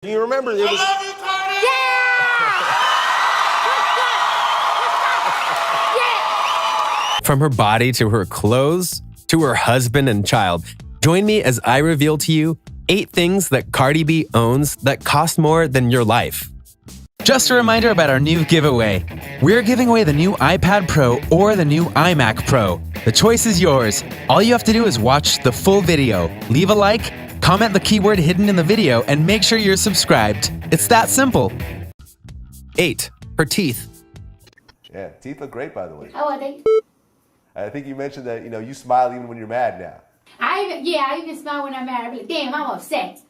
Do you remember? It was. love you, Cardi! From her body to her clothes to her husband and child. Join me as I reveal to you 8 things that Cardi B owns that cost more than your life. Just a reminder about our new giveaway. We're giving away the new iPad Pro or the new iMac Pro. The choice is yours. All you have to do is watch the full video, leave a like, comment the keyword hidden in the video, and make sure you're subscribed. It's that simple. 8. Her teeth. Yeah, teeth look great, by the way. How are they? I think you mentioned that you smile even when you're mad now. I even smile when I'm mad. I'm like, damn, I'm upset.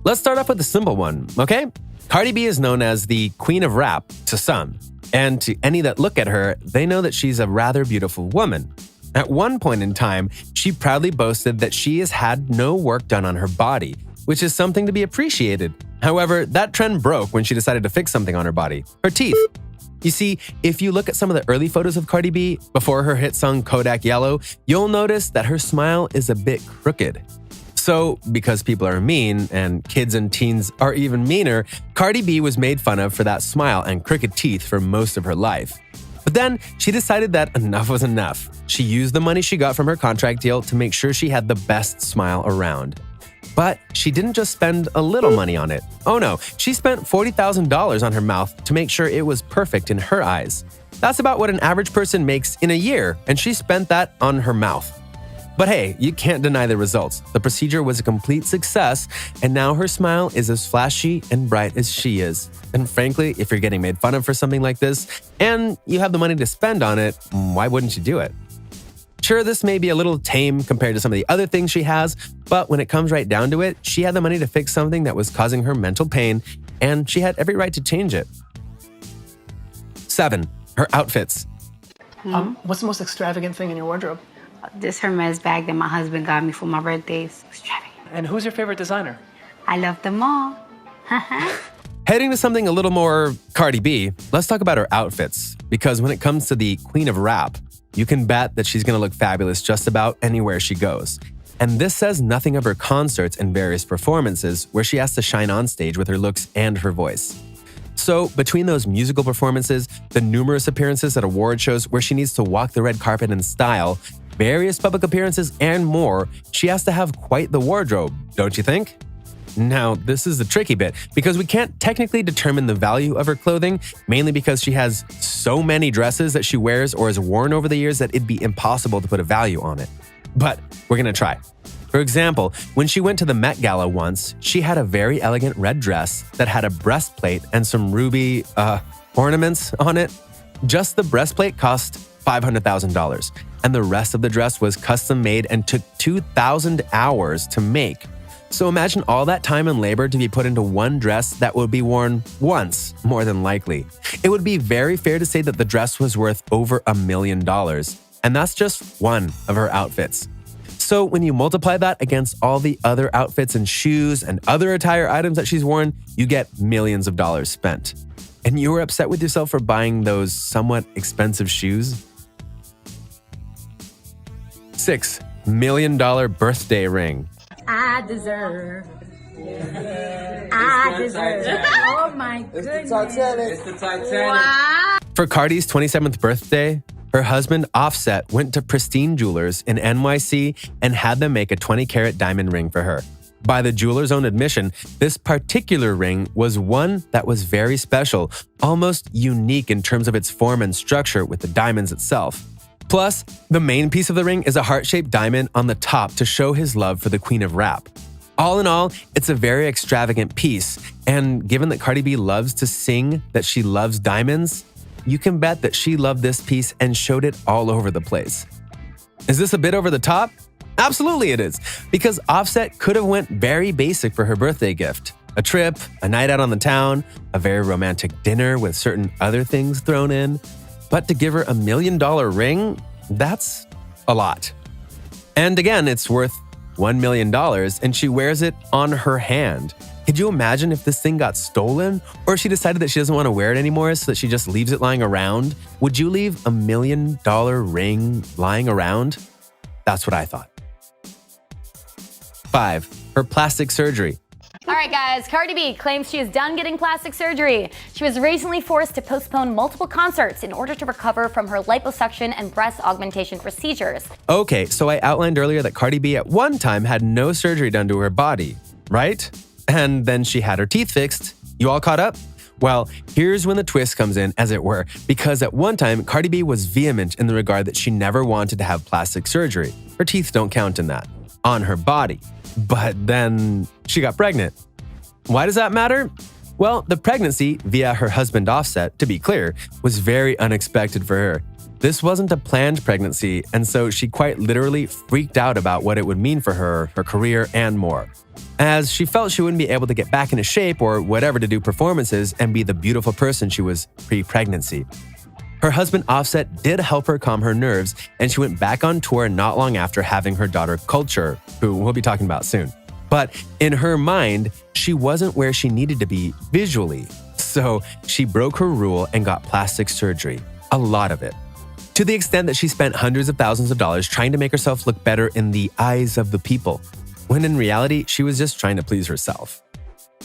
Let's start off with the simple one, okay? Cardi B is known as the queen of rap to some. And to any that look at her, they know that she's a rather beautiful woman. At one point in time, she proudly boasted that she has had no work done on her body, which is something to be appreciated. However, that trend broke when she decided to fix something on her body, her teeth. You see, if you look at some of the early photos of Cardi B before her hit song Kodak Yellow, you'll notice that her smile is a bit crooked. So, because people are mean and kids and teens are even meaner, Cardi B was made fun of for that smile and crooked teeth for most of her life. But then she decided that enough was enough. She used the money she got from her contract deal to make sure she had the best smile around. But she didn't just spend a little money on it. Oh no, she spent $40,000 on her mouth to make sure it was perfect in her eyes. That's about what an average person makes in a year, and she spent that on her mouth. But hey, you can't deny the results. The procedure was a complete success, and now her smile is as flashy and bright as she is. And frankly, if you're getting made fun of for something like this, and you have the money to spend on it, why wouldn't you do it? Sure, this may be a little tame compared to some of the other things she has, but when it comes right down to it, she had the money to fix something that was causing her mental pain, and she had every right to change it. 7. Her outfits. What's the most extravagant thing in your wardrobe? This Hermes bag that my husband got me for my birthday is extravagant. And who's your favorite designer? I love them all. Heading to something a little more Cardi B, let's talk about her outfits. Because when it comes to the queen of rap, you can bet that she's going to look fabulous just about anywhere she goes. And this says nothing of her concerts and various performances where she has to shine on stage with her looks and her voice. So between those musical performances, the numerous appearances at award shows where she needs to walk the red carpet in style, various public appearances, and more, she has to have quite the wardrobe, don't you think? Now, this is the tricky bit, because we can't technically determine the value of her clothing, mainly because she has so many dresses that she wears or has worn over the years that it'd be impossible to put a value on it. But we're gonna try. For example, when she went to the Met Gala once, she had a very elegant red dress that had a breastplate and some ruby, ornaments on it. Just the breastplate cost $500,000, and the rest of the dress was custom made and took 2,000 hours to make. So imagine all that time and labor to be put into one dress that would be worn once, more than likely. It would be very fair to say that the dress was worth over $1 million, and that's just one of her outfits. So when you multiply that against all the other outfits and shoes and other attire items that she's worn, you get millions of dollars spent. And you were upset with yourself for buying those somewhat expensive shoes? $6 million birthday ring. I deserve. I deserve. Oh my goodness. It's the Titanic. For Cardi's 27th birthday, her husband Offset went to Pristine Jewelers in NYC and had them make a 20-carat diamond ring for her. By the jeweler's own admission, this particular ring was one that was very special, almost unique in terms of its form and structure with the diamonds itself. Plus, the main piece of the ring is a heart-shaped diamond on the top to show his love for the queen of rap. All in all, it's a very extravagant piece, and given that Cardi B loves to sing that she loves diamonds, you can bet that she loved this piece and showed it all over the place. Is this a bit over the top? Absolutely it is, because Offset could have went very basic for her birthday gift. A trip, a night out on the town, a very romantic dinner with certain other things thrown in. But to give her $1 million ring, that's a lot. And again, it's worth $1 million, and she wears it on her hand. Could you imagine if this thing got stolen? Or she decided that she doesn't want to wear it anymore, so that she just leaves it lying around? Would you leave $1 million ring lying around? That's what I thought. 5. Her plastic surgery. All right, guys. Cardi B claims she is done getting plastic surgery. She was recently forced to postpone multiple concerts in order to recover from her liposuction and breast augmentation procedures. Okay, so I outlined earlier that Cardi B at one time had no surgery done to her body, right? And then she had her teeth fixed. You all caught up? Well, here's when the twist comes in, as it were, because at one time, Cardi B was vehement in the regard that she never wanted to have plastic surgery. Her teeth don't count in that, on her body. But then she got pregnant. Why does that matter? Well, the pregnancy, via her husband Offset, to be clear, was very unexpected for her. This wasn't a planned pregnancy, and so she quite literally freaked out about what it would mean for her, her career, and more, as she felt she wouldn't be able to get back into shape or whatever to do performances and be the beautiful person she was pre-pregnancy. Her husband Offset did help her calm her nerves, and she went back on tour not long after having her daughter Culture, who we'll be talking about soon. But in her mind, she wasn't where she needed to be visually, so she broke her rule and got plastic surgery, a lot of it. To the extent that she spent hundreds of thousands of dollars trying to make herself look better in the eyes of the people, when in reality, she was just trying to please herself.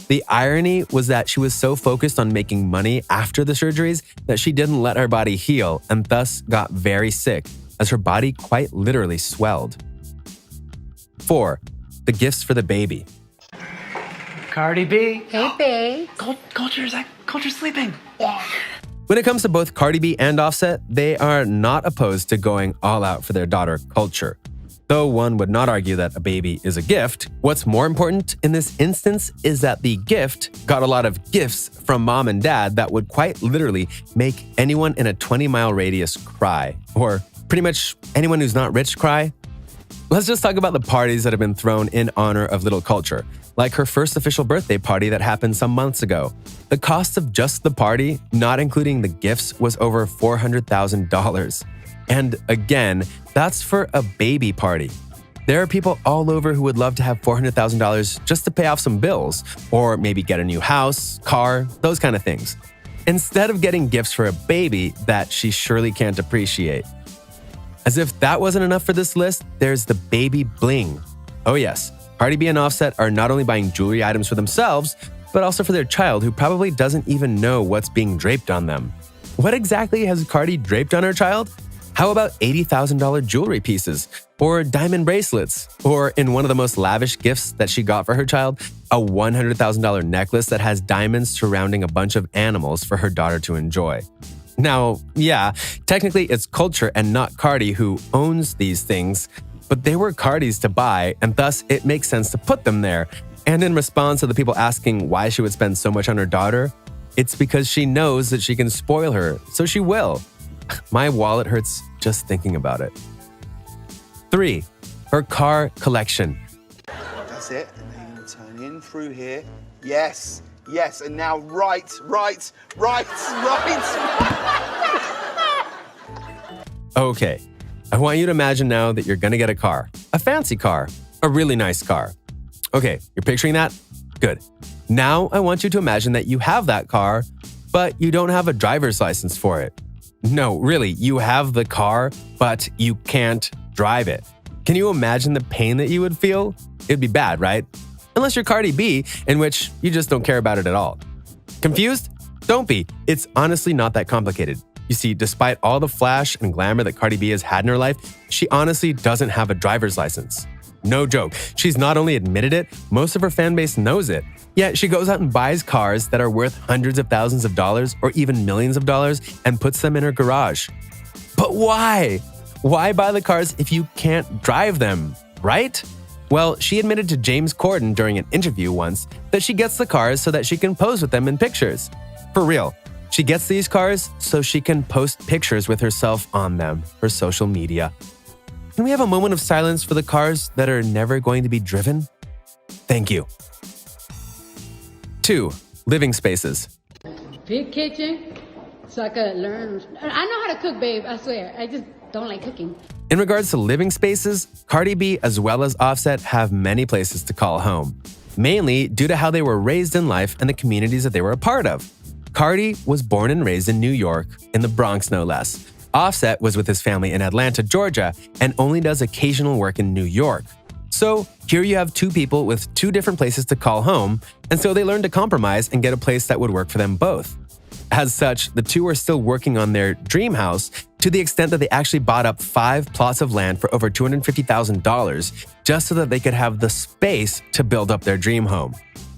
The irony was that she was so focused on making money after the surgeries that she didn't let her body heal and thus got very sick, as her body quite literally swelled. 4. The gifts for the baby. Cardi B. Hey, babe. Culture's sleeping. When it comes to both Cardi B and Offset, they are not opposed to going all out for their daughter Culture. Though one would not argue that a baby is a gift, what's more important in this instance is that the gift got a lot of gifts from mom and dad that would quite literally make anyone in a 20-mile radius cry, or pretty much anyone who's not rich cry. Let's just talk about the parties that have been thrown in honor of little Culture, like her first official birthday party that happened some months ago. The cost of just the party, not including the gifts, was over $400,000. And again, that's for a baby party. There are people all over who would love to have $400,000 just to pay off some bills, or maybe get a new house, car, those kind of things, instead of getting gifts for a baby that she surely can't appreciate. As if that wasn't enough for this list, there's the baby bling. Oh yes, Cardi B and Offset are not only buying jewelry items for themselves, but also for their child who probably doesn't even know what's being draped on them. What exactly has Cardi draped on her child? How about $80,000 jewelry pieces, or diamond bracelets, or in one of the most lavish gifts that she got for her child, a $100,000 necklace that has diamonds surrounding a bunch of animals for her daughter to enjoy. Now, yeah, technically it's Culture and not Cardi who owns these things, but they were Cardi's to buy, and thus it makes sense to put them there. And in response to the people asking why she would spend so much on her daughter, it's because she knows that she can spoil her, so she will. My wallet hurts just thinking about it. 3. Her car collection. That's it. And then you're going to turn in through here. Yes, yes. And now right. Okay, I want you to imagine now that you're gonna get a car. A fancy car. A really nice car. Okay, you're picturing that? Good. Now I want you to imagine that you have that car, but you don't have a driver's license for it. No, really, you have the car, but you can't drive it. Can you imagine the pain that you would feel? It'd be bad, right? Unless you're Cardi B, in which you just don't care about it at all. Confused? Don't be. It's honestly not that complicated. You see, despite all the flash and glamour that Cardi B has had in her life, she honestly doesn't have a driver's license. No joke. She's not only admitted it, most of her fan base knows it. Yet she goes out and buys cars that are worth hundreds of thousands of dollars or even millions of dollars and puts them in her garage. But why? Why buy the cars if you can't drive them, right? Well, she admitted to James Corden during an interview once that she gets the cars so that she can pose with them in pictures. For real. She gets these cars so she can post pictures with herself on them for social media. Can we have a moment of silence for the cars that are never going to be driven? Thank you. 2. Living spaces. Big kitchen, so I could learn. I know how to cook, babe, I swear. I just don't like cooking. In regards to living spaces, Cardi B as well as Offset have many places to call home, mainly due to how they were raised in life and the communities that they were a part of. Cardi was born and raised in New York, in the Bronx no less. Offset was with his family in Atlanta, Georgia, and only does occasional work in New York. So here you have two people with two different places to call home, and so they learned to compromise and get a place that would work for them both. As such, the two are still working on their dream house to the extent that they actually bought up 5 plots of land for over $250,000 just so that they could have the space to build up their dream home.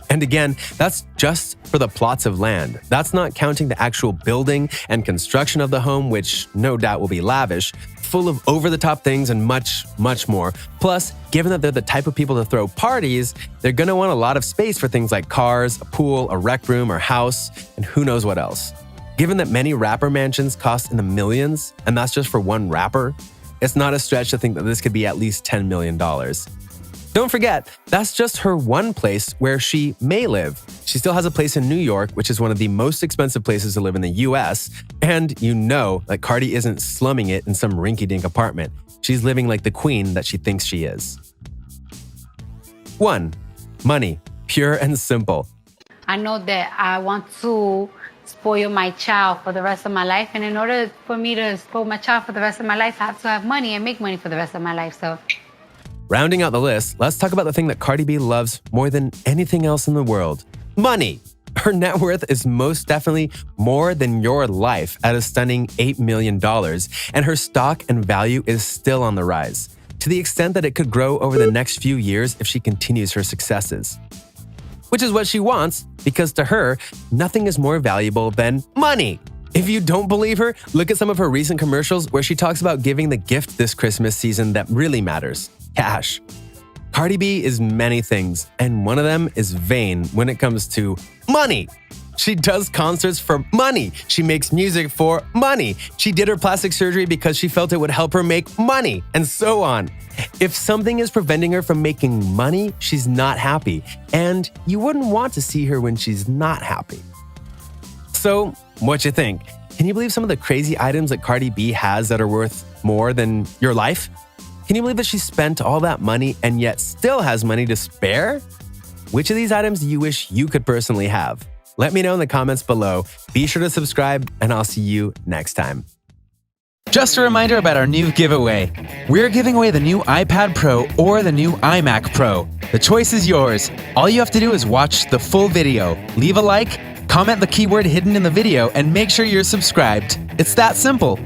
And again, that's just for the plots of land. That's not counting the actual building and construction of the home, which no doubt will be lavish, full of over-the-top things and much, much more. Plus, given that they're the type of people to throw parties, they're gonna want a lot of space for things like cars, a pool, a rec room, or house, and who knows what else. Given that many rapper mansions cost in the millions, and that's just for one rapper, it's not a stretch to think that this could be at least $10 million. Don't forget, that's just her one place where she may live. She still has a place in New York, which is one of the most expensive places to live in the US, and you know that Cardi isn't slumming it in some rinky-dink apartment. She's living like the queen that she thinks she is. 1. Money. Pure and simple. I know that I want to spoil my child for the rest of my life, and in order for me to spoil my child for the rest of my life, I have to have money and make money for the rest of my life, so... Rounding out the list, let's talk about the thing that Cardi B loves more than anything else in the world. Money. Her net worth is most definitely more than your life at a stunning $8 million, and her stock and value is still on the rise, to the extent that it could grow over the next few years if she continues her successes. Which is what she wants, because to her, nothing is more valuable than money. If you don't believe her, look at some of her recent commercials where she talks about giving the gift this Christmas season that really matters: cash. Cardi B is many things, and one of them is vain when it comes to money. She does concerts for money. She makes music for money. She did her plastic surgery because she felt it would help her make money, and so on. If something is preventing her from making money, she's not happy, and you wouldn't want to see her when she's not happy. So, what you think? Can you believe some of the crazy items that Cardi B has that are worth more than your life? Can you believe that she spent all that money and yet still has money to spare? Which of these items do you wish you could personally have? Let me know in the comments below. Be sure to subscribe, and I'll see you next time. Just a reminder about our new giveaway. We're giving away the new iPad Pro or the new iMac Pro. The choice is yours. All you have to do is watch the full video, leave a like, comment the keyword hidden in the video, and make sure you're subscribed. It's that simple.